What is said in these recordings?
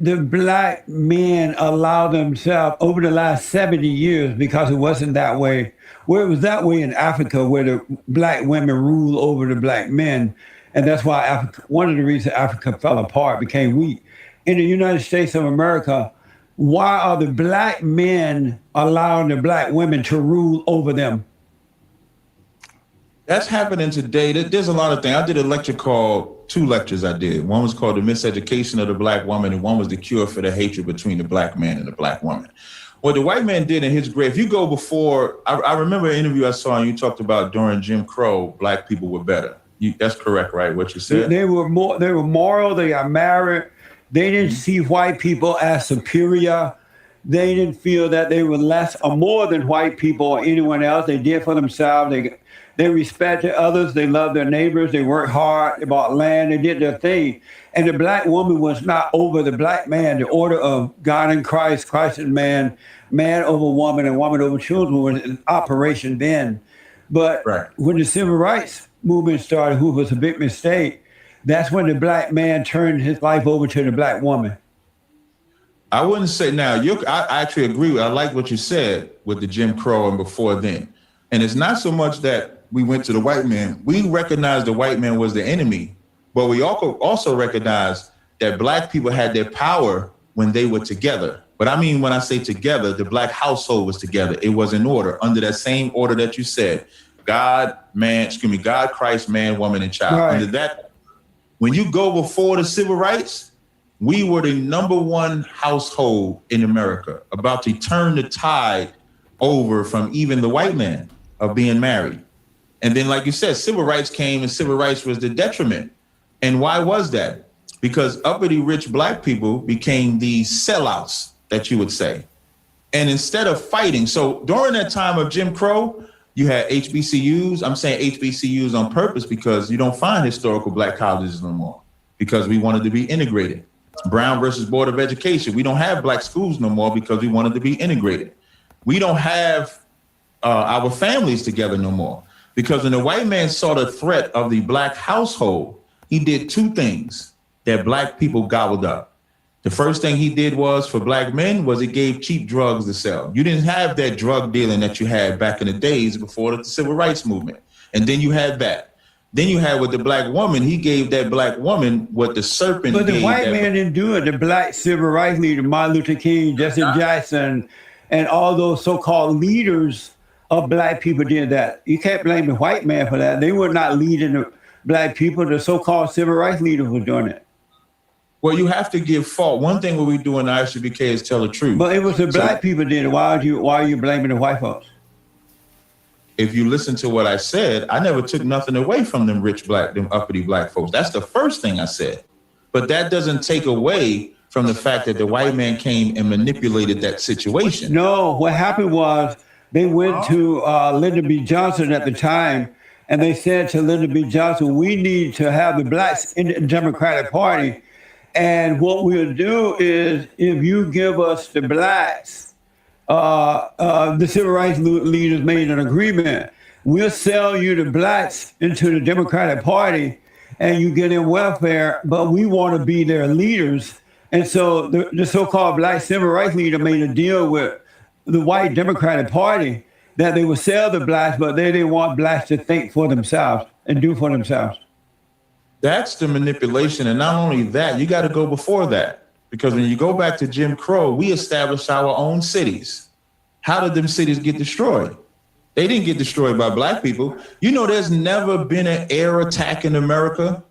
the black men allow themselves over the last 70 years, because it wasn't that way. Where it was that way in Africa, where the black women rule over the black men. And that's why Africa, one of the reasons Africa fell apart, became weak. In the United States of America, why are the black men allowing the black women to rule over them? That's happening today. There's a lot of things. I did a lecture called, 2 lectures I did. One was called The Miseducation of the Black Woman, and one was The Cure for the Hatred Between the Black Man and the Black Woman. What the white man did in his grave, if you go before, I remember an interview I saw, and you talked about during Jim Crow, black people were better. That's correct, right, what you said? They were moral, they got married. They didn't see white people as superior. They didn't feel that they were less or more than white people or anyone else. They did for themselves. They respected others. They loved their neighbors. They worked hard. They bought land. They did their thing. And the black woman was not over the black man. The order of God in Christ, Christ and man, man over woman, and woman over children was in operation then. But when the civil rights movement started, who was a big mistake, that's when the black man turned his life over to the black woman. I wouldn't say now, I actually agree with, I like what you said with the Jim Crow and before then. And it's not so much that we went to the white man. We recognized the white man was the enemy, but we also recognized that black people had their power when they were together. But I mean, when I say together, the black household was together. It was in order, under that same order that you said. God, Christ, man, woman, and child. Right. Under that, when you go before the civil rights, we were the #1 household in America, about to turn the tide over from even the white man of being married. And then, like you said, civil rights came, and civil rights was the detriment. And why was that? Because uppity rich black people became these sellouts, that you would say. And instead of fighting, so during that time of Jim Crow, you had HBCUs. I'm saying HBCUs on purpose because you don't find historical black colleges no more, because we wanted to be integrated. Brown versus Board of Education. We don't have black schools no more because we wanted to be integrated. We don't have our families together no more, because when the white man saw the threat of the black household, he did 2 things that black people gobbled up. The first thing he did was, for black men, was he gave cheap drugs to sell. You didn't have that drug dealing that you had back in the days before the civil rights movement. And then you had that. Then you had with the black woman, he gave that black woman what the serpent gave. But the white man didn't do it. The black civil rights leader, Martin Luther King, Jesse Jackson, and all those so-called leaders of black people did that. You can't blame the white man for that. They were not leading the black people. The so-called civil rights leaders were doing it. Well, you have to give fault. One thing what we do in the ISUBK is tell the truth. But it was the black people did it. Why are you blaming the white folks? If you listen to what I said, I never took nothing away from them them uppity black folks. That's the first thing I said. But that doesn't take away from the fact that the white man came and manipulated that situation. No, what happened was they went to Lyndon B. Johnson at the time, and they said to Lyndon B. Johnson, we need to have the blacks in the Democratic Party. And what we'll do is, if you give us the blacks, the civil rights leaders made an agreement. We'll sell you the blacks into the Democratic Party, and you get in welfare, but we want to be their leaders. And so the so-called black civil rights leader made a deal with the white Democratic Party that they would sell the blacks, but they didn't want blacks to think for themselves and do for themselves. That's the manipulation. And not only that, you got to go before that. Because when you go back to Jim Crow, we established our own cities. How did them cities get destroyed? They didn't get destroyed by black people. You know, there's never been an air attack in America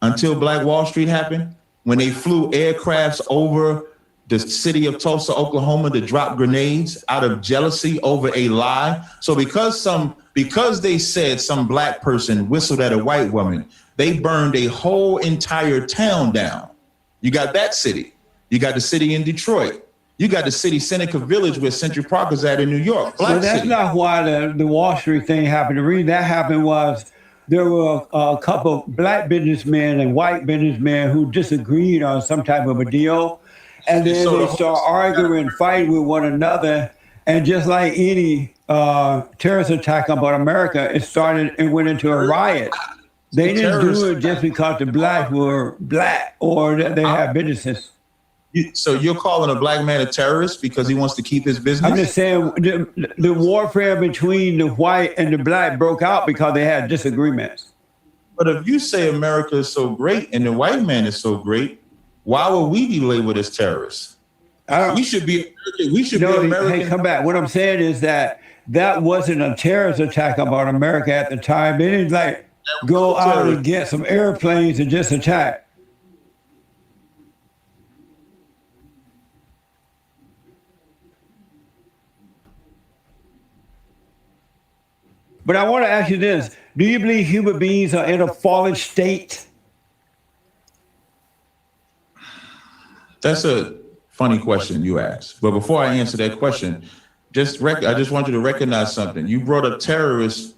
until Black Wall Street happened, when they flew aircrafts over the city of Tulsa, Oklahoma, to drop grenades out of jealousy over a lie. So because they said some black person whistled at a white woman, they burned a whole entire town down. You got that city. You got the city in Detroit. You got the city Seneca Village where Central Park is at in New York. Well, that's not why the Wall Street thing happened. The reason that happened was there were a couple of black businessmen and white businessmen who disagreed on some type of a deal. And then they start arguing, fighting with one another. And just like any terrorist attack about America, it started and went into a riot. They didn't do it just because the blacks were black or that they had businesses. So you're calling a black man a terrorist because he wants to keep his business? I'm just saying the warfare between the white and the black broke out because they had disagreements. But if you say America is so great and the white man is so great, why would we be labeled as terrorists? We should be American. We should be American. Hey, come back. What I'm saying is that wasn't a terrorist attack about America at the time. They didn't like go out and get some airplanes and just attack. But I want to ask you this. Do you believe human beings are in a fallen state? That's a funny question you asked. But before I answer that question, I just want you to recognize something. You brought up terrorists.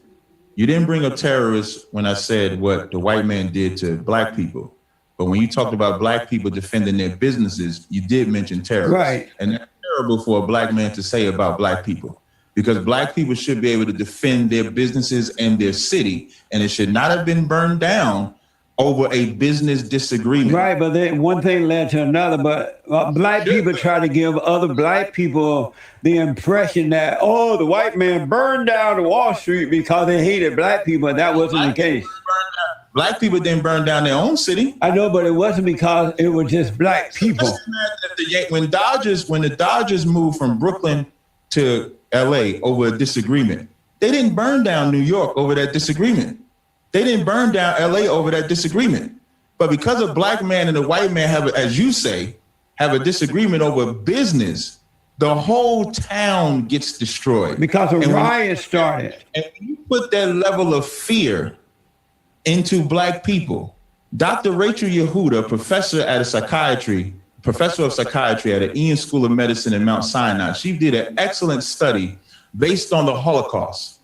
You didn't bring up terrorists when I said what the white man did to black people. But when you talked about black people defending their businesses, you did mention terrorists. Right. And that's terrible for a black man to say about black people. Because black people should be able to defend their businesses and their city, and it should not have been burned down over a business disagreement. Right, but then one thing led to another. But black people try to give other black people the impression that, oh, the white man burned down Wall Street because they hated black people, and that wasn't the case. Black people didn't burn down their own city. I know, but it wasn't because it was just black people. When the Dodgers moved from Brooklyn to LA over a disagreement, they didn't burn down New York over that disagreement. They didn't burn down LA over that disagreement. But because a black man and a white man have, as you say, have a disagreement over business, the whole town gets destroyed. Because a riot started. And when you put that level of fear into black people, Dr. Rachel Yehuda, professor of psychiatry at the Ian School of Medicine in Mount Sinai, she did an excellent study based on the Holocaust.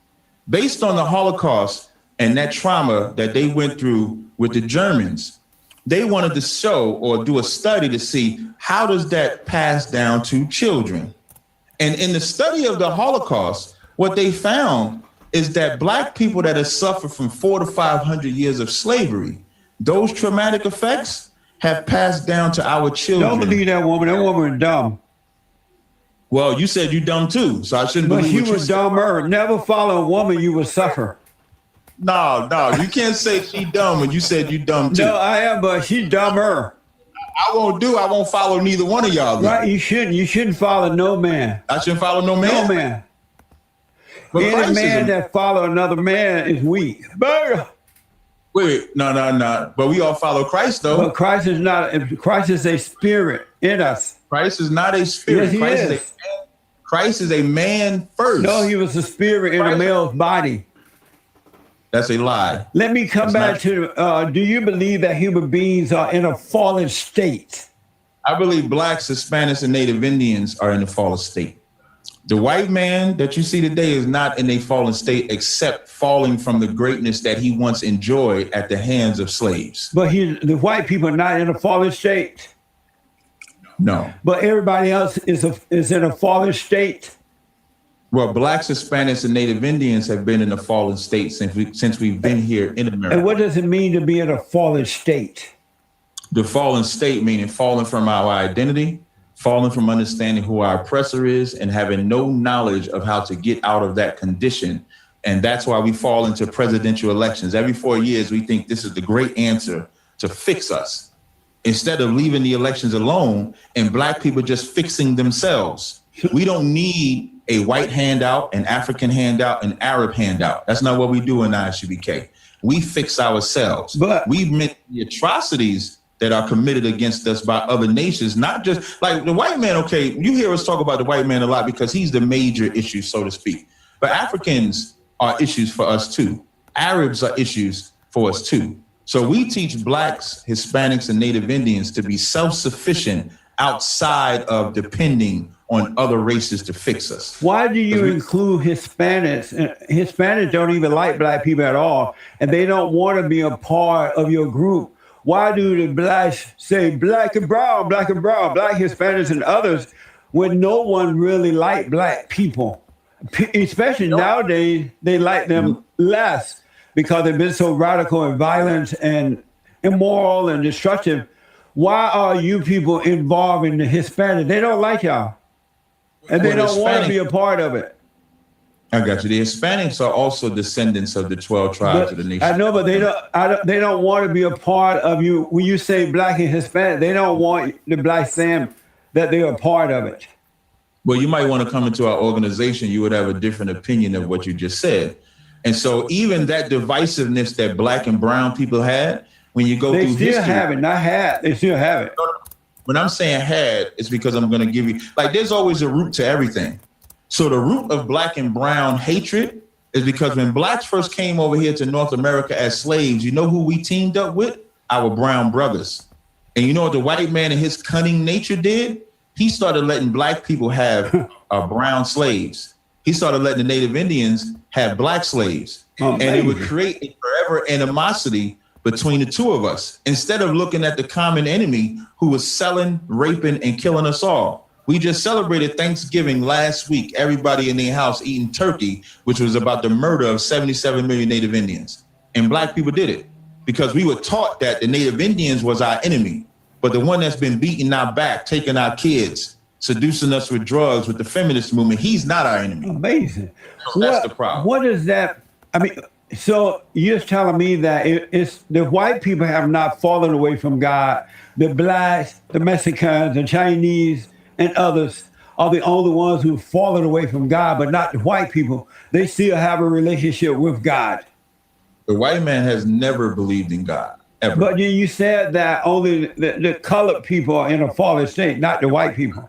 Based on the Holocaust and that trauma that they went through with the Germans, they wanted to show or do a study to see how does that pass down to children. And in the study of the Holocaust, what they found is that black people that have suffered from 400 to 500 years of slavery, those traumatic effects have passed down to our children. Don't believe that woman. That woman is dumb. Well, you said you dumb too, so I shouldn't but believe what you was dumber. Never follow a woman, you will suffer. No, you can't say she dumb when you said you dumb too. No, I am, but she's dumber. I won't follow neither one of y'all. Right, you shouldn't. You shouldn't follow no man. I shouldn't follow no man? No man. But any man that follow another man is weak. Wait, no. But we all follow Christ, though. But Christ is not. Christ is a spirit in us. Christ is not a spirit. Yes, Christ is a man first. No, he was a spirit in a male's body. That's a lie. Let me come back to, do you believe that human beings are in a fallen state? I believe blacks, Hispanics, and Native Indians are in a fallen state. The white man that you see today is not in a fallen state, except falling from the greatness that he once enjoyed at the hands of slaves. But the white people are not in a fallen state. No. But everybody else is in a fallen state. Well, blacks, Hispanics, and Native Indians have been in a fallen state since we've been here in America. And what does it mean to be in a fallen state? The fallen state meaning falling from our identity, falling from understanding who our oppressor is, and having no knowledge of how to get out of that condition. And that's why we fall into presidential elections. Every 4 years, we think this is the great answer to fix us, instead of leaving the elections alone and black people just fixing themselves. We don't need a white handout, an African handout, an Arab handout. That's not what we do in ISUBK. We fix ourselves. But we've met the atrocities that are committed against us by other nations, not just like the white man. Okay, you hear us talk about the white man a lot because he's the major issue, so to speak. But Africans are issues for us too. Arabs are issues for us too. So we teach blacks, Hispanics, and Native Indians to be self-sufficient outside of depending on other races to fix us. Why do you include Hispanics? Hispanics don't even like black people at all, and they don't want to be a part of your group. Why do the blacks say black and brown, black Hispanics and others, when no one really like black people? Especially nowadays, they like them less because they've been so radical and violent and immoral and destructive. why are you people involved in the Hispanic? They don't like y'all. And they Well, don't want to Hispanic- be a part of it. I got you. The Hispanics are also descendants of the 12 tribes But of the nation. I know, but they don't want to be a part of you. When you say black and Hispanic, they don't want the black saying that they're a part of it. Well, you might want to come into our organization. You would have a different opinion of what you just said. And so even that divisiveness that black and brown people had, when you go They through still history, have it, not had. They still have it. when I'm saying had, it's because I'm going to give you, like, there's always a root to everything. So the root of black and brown hatred is because when blacks first came over here to North America as slaves, you know who we teamed up with? Our brown brothers. And you know what the white man in his cunning nature did? He started letting black people have brown slaves. He started letting the Native Indians have black slaves. And it would create a forever animosity between the two of us. Instead of looking at the common enemy who was selling, raping, and killing us all. We just celebrated Thanksgiving last week, everybody in their house eating turkey, which was about the murder of 77 million Native Indians. And black people did it because we were taught that the Native Indians was our enemy. But the one that's been beating our back, taking our kids, seducing us with drugs, with the feminist movement, he's not our enemy. Amazing. So that's the problem. What is that? I mean, so you're telling me that it's the white people have not fallen away from God. The blacks, the Mexicans, the Chinese, and others are the only ones who've fallen away from God, but not the white people. They still have a relationship with God. The white man has never believed in God, ever. But you said that only the colored people are in a fallen state, not the white people.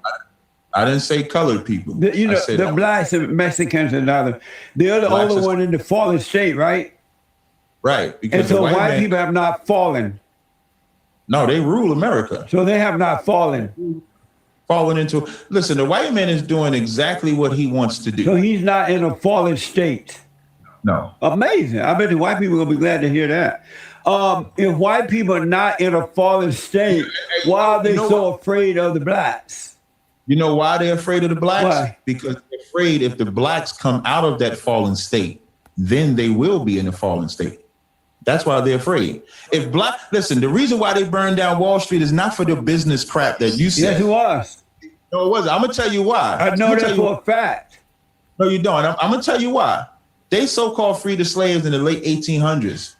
I didn't say colored people. The blacks and Mexicans and others, they're the only one in the fallen state, right? Right. Because and so white people have not fallen. No, they rule America. So they have not fallen. Listen, the white man is doing exactly what he wants to do. So he's not in a fallen state. No. Amazing. I bet the white people are going to be glad to hear that. If white people are not in a fallen state, why are they so afraid of the blacks? You know why they're afraid of the blacks? Why? Because they're afraid if the blacks come out of that fallen state, then they will be in a fallen state. That's why they're afraid. Listen, the reason why they burned down Wall Street is not for the business crap that you said. Yes, it was. No, it wasn't. I'm going to tell you why. I know that for a fact. No, you don't. I'm going to tell you why. They so-called freed the slaves in the late 1800s.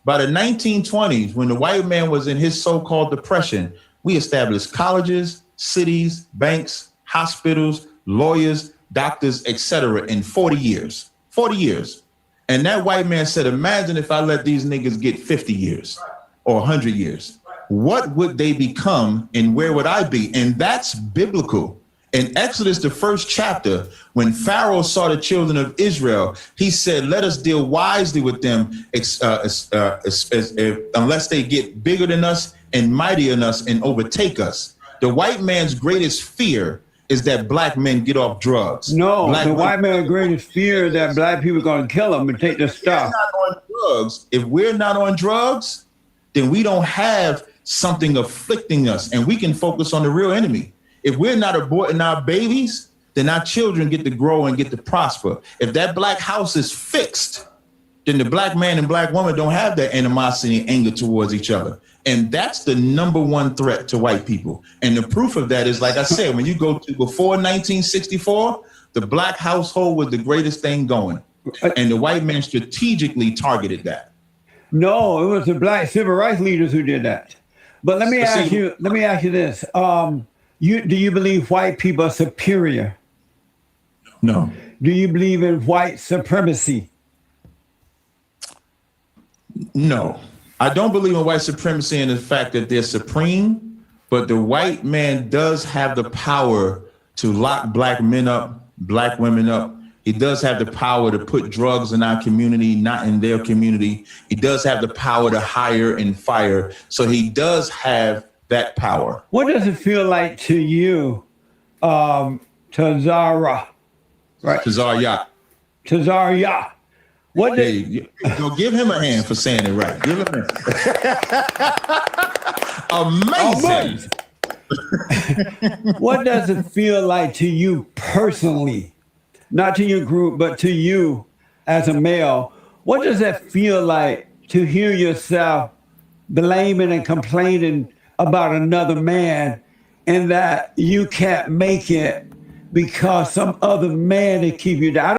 By the 1920s, when the white man was in his so-called depression, we established colleges, cities, banks, hospitals, lawyers, doctors, etc. in 40 years. 40 years. And that white man said, imagine if I let these niggas get 50 years or 100 years. What would they become and where would I be? And that's biblical. In Exodus, the first chapter, when Pharaoh saw the children of Israel, he said, let us deal wisely with them unless they get bigger than us and mightier than us and overtake us. The white man's greatest fear is that black men get off drugs. No, the white man's greatest fear is that black people are going to kill them and take their stuff. If we're not on drugs, then we don't have something afflicting us and we can focus on the real enemy. If we're not aborting our babies, then our children get to grow and get to prosper. If that black house is fixed, then the black man and black woman don't have that animosity and anger towards each other. And that's the number one threat to white people. And the proof of that is, like I said, when you go to before 1964, the black household was the greatest thing going. And the white man strategically targeted that. No, it was the black civil rights leaders who did that. But let me ask you this. Do you believe white people are superior? No. Do you believe in white supremacy? No. I don't believe in white supremacy and the fact that they're supreme, but the white man does have the power to lock black men up, black women up. He does have the power to put drugs in our community, not in their community. He does have the power to hire and fire. So he does have that power. What does it feel like to you, Tazaryach? Right. Tazaryach. What did give him a hand for saying it right. Give him a hand. Amazing. What does it feel like to you personally? Not to your group, but to you as a male. What does that feel like to hear yourself blaming and complaining about another man and that you can't make it because some other man to keep you down.